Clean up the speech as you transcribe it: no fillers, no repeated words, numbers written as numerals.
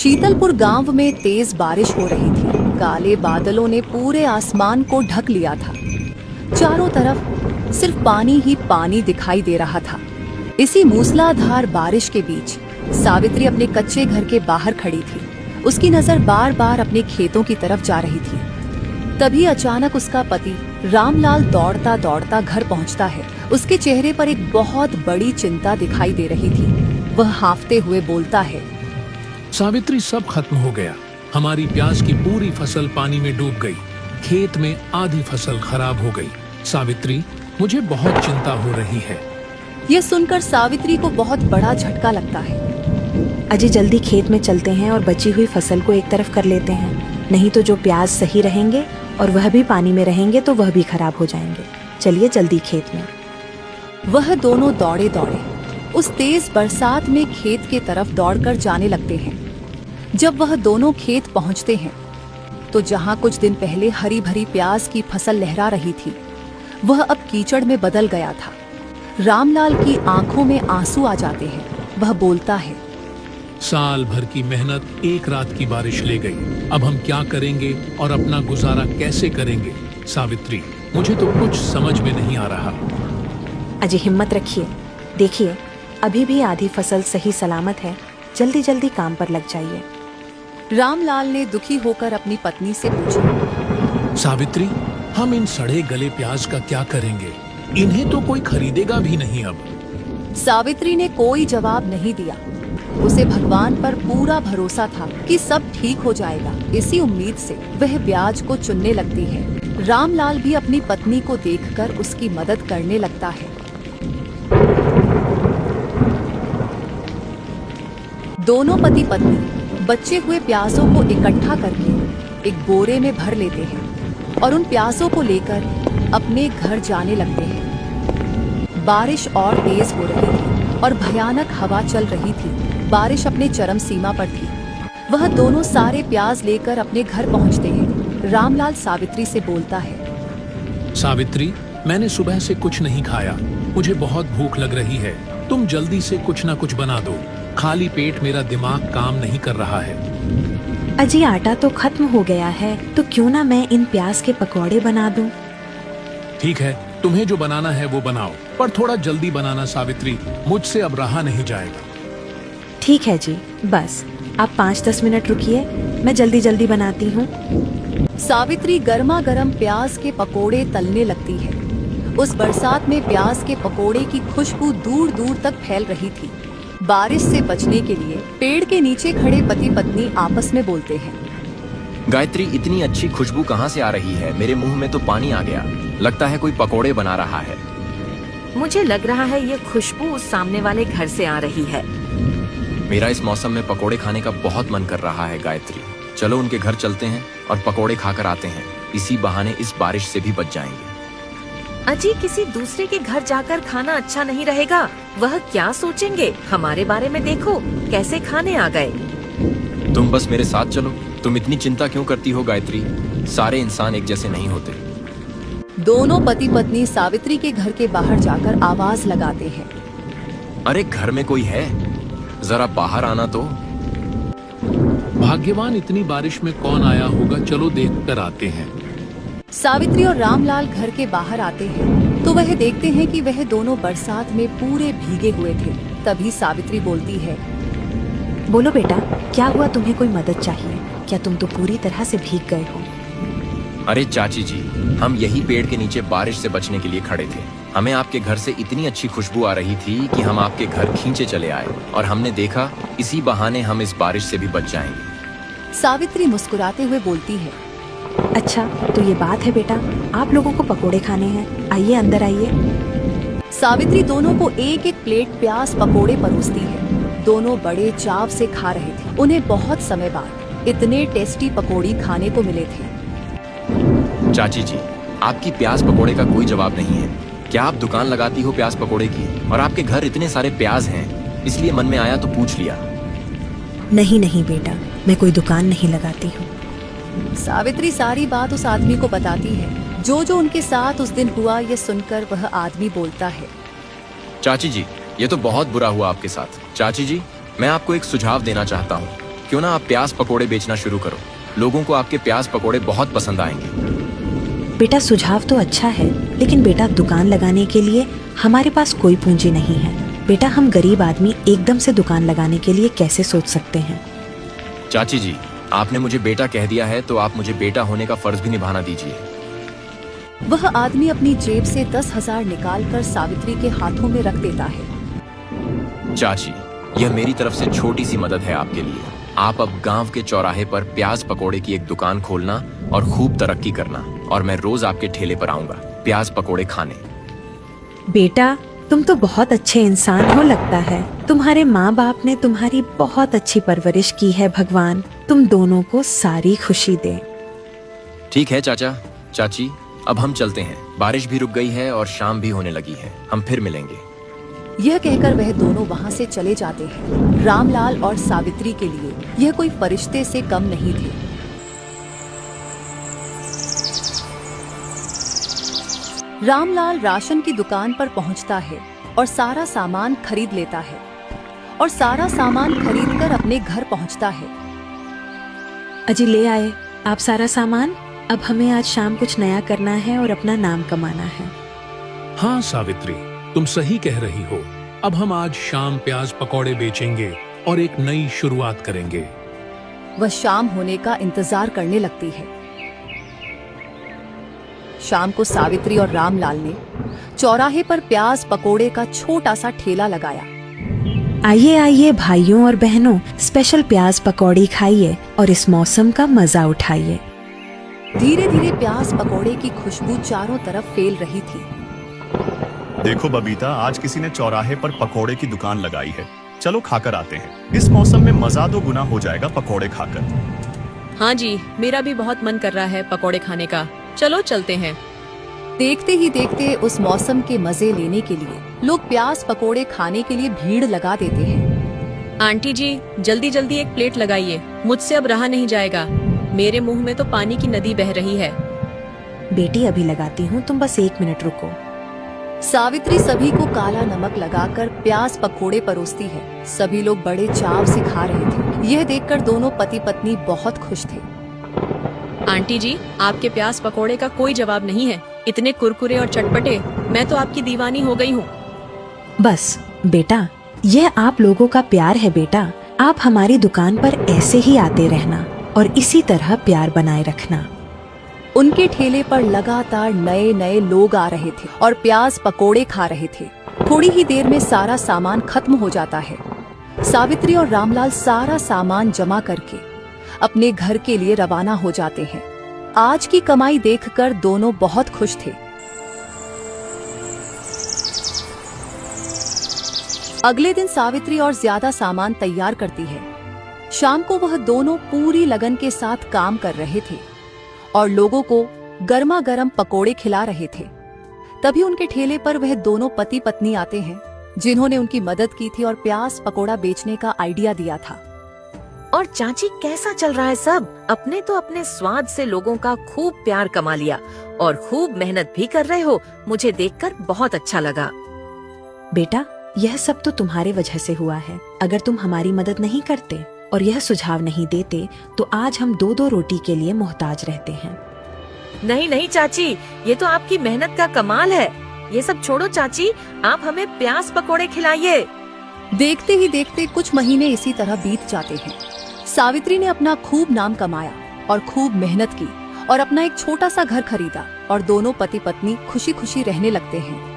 शीतलपुर गांव में तेज बारिश हो रही थी। काले बादलों ने पूरे आसमान को ढक लिया था। चारों तरफ सिर्फ पानी ही पानी दिखाई दे रहा था। इसी मूसलाधार बारिश के बीच सावित्री अपने कच्चे घर के बाहर खड़ी थी। उसकी नजर बार बार अपने खेतों की तरफ जा रही थी। तभी अचानक उसका पति रामलाल दौड़ता दौड़ता घर पहुंचता है। उसके चेहरे पर एक बहुत बड़ी चिंता दिखाई दे रही थी। वह हांफते हुए बोलता है, सावित्री, सब खत्म हो गया। हमारी प्याज की पूरी फसल पानी में डूब गई। खेत में आधी फसल खराब हो गई। सावित्री, मुझे बहुत चिंता हो रही है। यह सुनकर सावित्री को बहुत बड़ा झटका लगता है। अजय, जल्दी खेत में चलते हैं और बची हुई फसल को एक तरफ कर लेते हैं। नहीं तो जो प्याज सही रहेंगे और वह भी पानी में रहेंगे तो वह भी खराब हो जाएंगे। चलिए जल्दी खेत में। वह दोनों दौड़े दौड़े उस तेज बरसात में खेत के तरफ दौड़कर जाने लगते हैं। जब वह दोनों खेत पहुंचते हैं तो जहां कुछ दिन पहले हरी भरी प्याज की फसल लहरा रही थी, वह अब कीचड़ में बदल गया था। रामलाल की आंखों में आंसू आ जाते हैं। वह बोलता है, साल भर की मेहनत एक रात की बारिश ले गई। अब हम क्या करेंगे और अपना गुजारा कैसे करेंगे? सावित्री, मुझे तो कुछ समझ में नहीं आ रहा। अजय, हिम्मत रखिए। देखिए, अभी भी आधी फसल सही सलामत है। जल्दी जल्दी काम पर लग जाइए। रामलाल ने दुखी होकर अपनी पत्नी से पूछा, सावित्री, हम इन सड़े गले प्याज का क्या करेंगे? इन्हें तो कोई खरीदेगा भी नहीं अब। सावित्री ने कोई जवाब नहीं दिया। उसे भगवान पर पूरा भरोसा था कि सब ठीक हो जाएगा। इसी उम्मीद से वह प्याज को चुनने लगती है। रामलाल भी अपनी पत्नी को देखकर उसकी मदद करने लगता है। दोनों पति पत्नी बचे हुए प्याजों को इकट्ठा करके एक बोरे में भर लेते हैं और उन प्याजों को लेकर अपने घर जाने लगते हैं। बारिश और तेज हो रही थी और भयानक हवा चल रही थी। बारिश अपने चरम सीमा पर थी। वह दोनों सारे प्याज लेकर अपने घर पहुंचते हैं। रामलाल सावित्री से बोलता है, सावित्री, मैंने सुबह से कुछ नहीं खाया। मुझे बहुत भूख लग रही है। तुम जल्दी से कुछ न कुछ बना दो। खाली पेट मेरा दिमाग काम नहीं कर रहा है। अजय, आटा तो खत्म हो गया है, तो क्यों ना मैं इन प्याज के पकौड़े बना दूं? ठीक है, तुम्हें जो बनाना है वो बनाओ, पर थोड़ा जल्दी बनाना सावित्री। मुझसे अब रहा नहीं जाएगा। ठीक है जी, बस आप 5-10 मिनट रुकिए, मैं जल्दी जल्दी बनाती हूँ। सावित्री गर्मा गर्म प्याज के पकोड़े तलने लगती है। उस बरसात में प्याज के पकोड़े की खुशबू दूर दूर तक फैल रही थी। बारिश से बचने के लिए पेड़ के नीचे खड़े पति पत्नी आपस में बोलते हैं, गायत्री, इतनी अच्छी खुशबू कहाँ से आ रही है? मेरे मुंह में तो पानी आ गया। लगता है कोई पकोड़े बना रहा है। मुझे लग रहा है ये खुशबू उस सामने वाले घर से आ रही है। मेरा इस मौसम में पकोड़े खाने का बहुत मन कर रहा है। गायत्री, चलो उनके घर चलते हैं और पकोड़े खाकर आते हैं। इसी बहाने इस बारिश से भी बच जाएंगे। अजी, किसी दूसरे के घर जाकर खाना अच्छा नहीं रहेगा। वह क्या सोचेंगे? हमारे बारे में देखो, कैसे खाने आ गए। तुम बस मेरे साथ चलो। तुम इतनी चिंता क्यों करती हो गायत्री? सारे इंसान एक जैसे नहीं होते। दोनों पति पत्नी सावित्री के घर के बाहर जाकर आवाज लगाते हैं, अरे, घर में कोई है? जरा बाहर आना तो। भाग्यवान, इतनी बारिश में कौन आया होगा? चलो देख कर आते हैं। सावित्री और रामलाल घर के बाहर आते हैं तो वह देखते हैं कि वह दोनों बरसात में पूरे भीगे हुए थे। तभी सावित्री बोलती है, बोलो बेटा, क्या हुआ? तुम्हें कोई मदद चाहिए क्या? तुम तो पूरी तरह से भीग गए हो। अरे चाची जी, हम यही पेड़ के नीचे बारिश से बचने के लिए खड़े थे। हमें आपके घर से इतनी अच्छी खुशबू आ रही थी कि हम आपके घर खींचे चले आए और हमने देखा इसी बहाने हम इस बारिश से भी बच जाएंगे। सावित्री मुस्कुराते हुए बोलती है, अच्छा, तो ये बात है बेटा, आप लोगों को पकोड़े खाने हैं। आइए, अंदर आइए। सावित्री दोनों को एक एक प्लेट प्याज पकोड़े परोसती है। दोनों बड़े चाव से खा रहे थे। उन्हें बहुत समय बाद इतने टेस्टी पकोड़ी खाने को मिले थे। चाची जी, आपकी प्याज पकोड़े का कोई जवाब नहीं है। क्या आप दुकान लगाती हो प्याज पकोड़े की? और आपके घर इतने सारे प्याज हैं, इसलिए मन में आया तो पूछ लिया। नहीं नहीं बेटा, मैं कोई दुकान नहीं लगाती हूँ। सावित्री सारी बात उस आदमी को बताती है। जो उनके साथ उस दिन हुआ, ये सुनकर वह आदमी बोलता है, चाची जी, ये तो बहुत बुरा हुआ आपके साथ। चाची जी, मैं आपको एक सुझाव देना चाहता हूँ। क्यों ना आप प्याज पकोड़े बेचना शुरू करो। लोगों को आपके प्याज पकोड़े बहुत पसंद आएंगे। बेटा सुझाव तो अच्छा है, लेकिन बेटा दुकान लगाने के लिए हमारे पास कोई पूंजी नहीं है। बेटा हम गरीब आदमी एकदम से दुकान लगाने के लिए कैसे सोच सकते हैं। चाची जी, आपने मुझे बेटा कह दिया है तो आप मुझे बेटा होने का फर्ज भी निभाना दीजिए। वह आदमी अपनी जेब से 10,000 निकालकर सावित्री के हाथों में रख देता है। चाची, यह मेरी तरफ से छोटी सी मदद है आपके लिए। आप अब गांव के चौराहे पर प्याज पकोड़े की एक दुकान खोलना और खूब तरक्की करना, और मैं रोज आपके ठेले पर आऊंगा प्याज पकोड़े खाने। बेटा तुम तो बहुत अच्छे इंसान हो लगता है। तुम्हारे माँ बाप ने तुम्हारी बहुत अच्छी परवरिश की है। भगवान तुम दोनों को सारी खुशी दे। ठीक है चाचा चाची, अब हम चलते हैं। बारिश भी रुक गई है और शाम भी होने लगी है। हम फिर मिलेंगे। यह कहकर वह दोनों वहां से चले जाते हैं। रामलाल और सावित्री के लिए यह कोई फरिश्ते से कम नहीं थे। रामलाल राशन की दुकान पर पहुंचता है और सारा सामान खरीद लेता है और सारा सामान खरीदकर अपने घर पहुंचता है। अजी ले आए आप सारा सामान। अब हमें आज शाम कुछ नया करना है और अपना नाम कमाना है। हाँ सावित्री, तुम सही कह रही हो। अब हम आज शाम प्याज पकौड़े बेचेंगे और एक नई शुरुआत करेंगे। वह शाम होने का इंतजार करने लगती है। शाम को सावित्री और रामलाल ने चौराहे पर प्याज पकोड़े का छोटा सा ठेला लगाया। आइए आइए भाइयों और बहनों, स्पेशल प्याज पकौड़ी खाइए और इस मौसम का मजा उठाइए। धीरे धीरे प्याज पकोड़े की खुशबू चारों तरफ फैल रही थी। देखो बबीता, आज किसी ने चौराहे पर पकोड़े की दुकान लगाई है। चलो खाकर आते हैं। इस मौसम में मजा दो गुना हो जाएगा पकोड़े खाकर। हाँ जी, मेरा भी बहुत मन कर रहा है पकोड़े खाने का। चलो चलते हैं। देखते ही देखते उस मौसम के मजे लेने के लिए लोग प्याज पकोड़े खाने के लिए भीड़ लगा देते हैं। आंटी जी, जल्दी जल्दी एक प्लेट लगाइए, मुझसे अब रहा नहीं जाएगा। मेरे मुंह में तो पानी की नदी बह रही है। बेटी अभी लगाती हूँ, तुम बस 1 मिनट रुको। सावित्री सभी को काला नमक लगाकर प्याज पकोड़े परोसती है। सभी लोग बड़े चाव से खा रहे थे। यह देखकर दोनों पति पत्नी बहुत खुश थे। आंटी जी, आपके प्याज पकोड़े का कोई जवाब नहीं है। इतने कुरकुरे और चटपटे, मैं तो आपकी दीवानी हो गई हूँ। बस बेटा, यह आप लोगों का प्यार है। बेटा आप हमारी दुकान पर ऐसे ही आते रहना और इसी तरह प्यार बनाए रखना। उनके ठेले पर लगातार नए नए लोग आ रहे थे और प्याज पकोड़े खा रहे थे। थोड़ी ही देर में सारा सामान खत्म हो जाता है। सावित्री और रामलाल सारा सामान जमा करके अपने घर के लिए रवाना हो जाते हैं। आज की कमाई देखकर दोनों बहुत खुश थे। अगले दिन सावित्री और ज्यादा सामान तैयार करती है। शाम को वह दोनों पूरी लगन के साथ काम कर रहे थे और लोगों को गर्मा गर्म पकोड़े खिला रहे थे। तभी उनके ठेले पर वह दोनों पति पत्नी आते हैं जिन्होंने उनकी मदद की थी और प्याज पकोड़ा बेचने का आइडिया दिया था। और चाची, कैसा चल रहा है सब? अपने तो अपने स्वाद से लोगों का खूब प्यार कमा लिया और खूब मेहनत भी कर रहे हो। मुझे देखकर बहुत अच्छा लगा। बेटा यह सब तो तुम्हारे वजह से हुआ है। अगर तुम हमारी मदद नहीं करते और यह सुझाव नहीं देते तो आज हम 2-2 रोटी के लिए मोहताज रहते हैं। नहीं नहीं चाची, ये तो आपकी मेहनत का कमाल है। ये सब छोड़ो चाची, आप हमें प्याज पकोड़े खिलाइए। देखते ही देखते कुछ महीने इसी तरह बीत जाते हैं। सावित्री ने अपना खूब नाम कमाया और खूब मेहनत की और अपना एक छोटा सा घर खरीदा और दोनों पति पत्नी खुशी खुशी रहने लगते हैं।